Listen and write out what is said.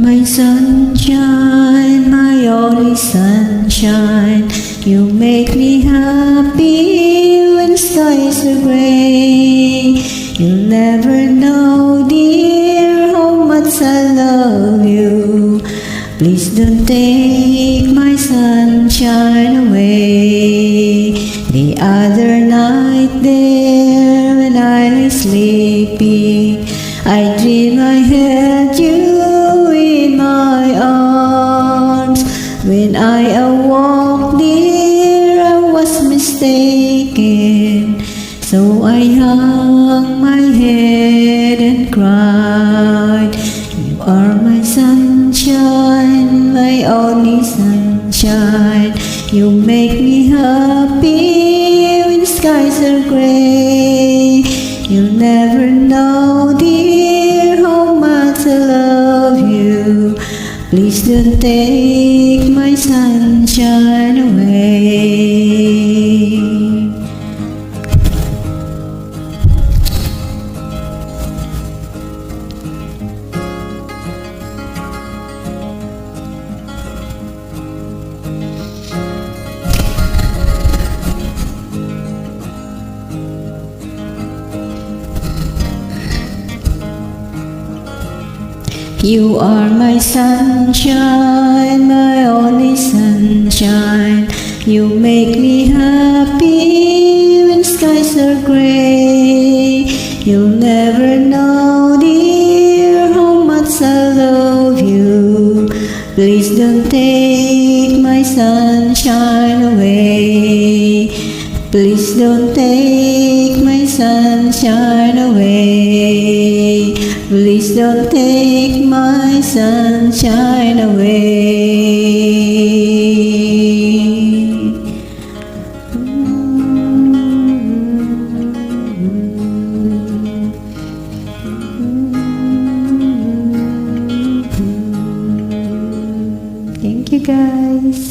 My sunshine, my only sunshine, you make me happy when skies are gray. You'll never know, dear, how much I love you. Please don't take my sunshine away. The other night there, when I lay sleeping, I dream I had you in my arms. When I awoke, dear, I was mistaken. So I hung my head and cried. You are my sunshine, my only sunshine. You make me happy when skies are gray. You'll never know, dear, how much I love you. Please don't take my sunshine away. You are my sunshine, my only sunshine. You make me happy when skies are gray. You'll never know, dear, how much I love you. Please don't take my sunshine away. Please don't take my sunshine away. Please don't take my sunshine away. Thank you, guys.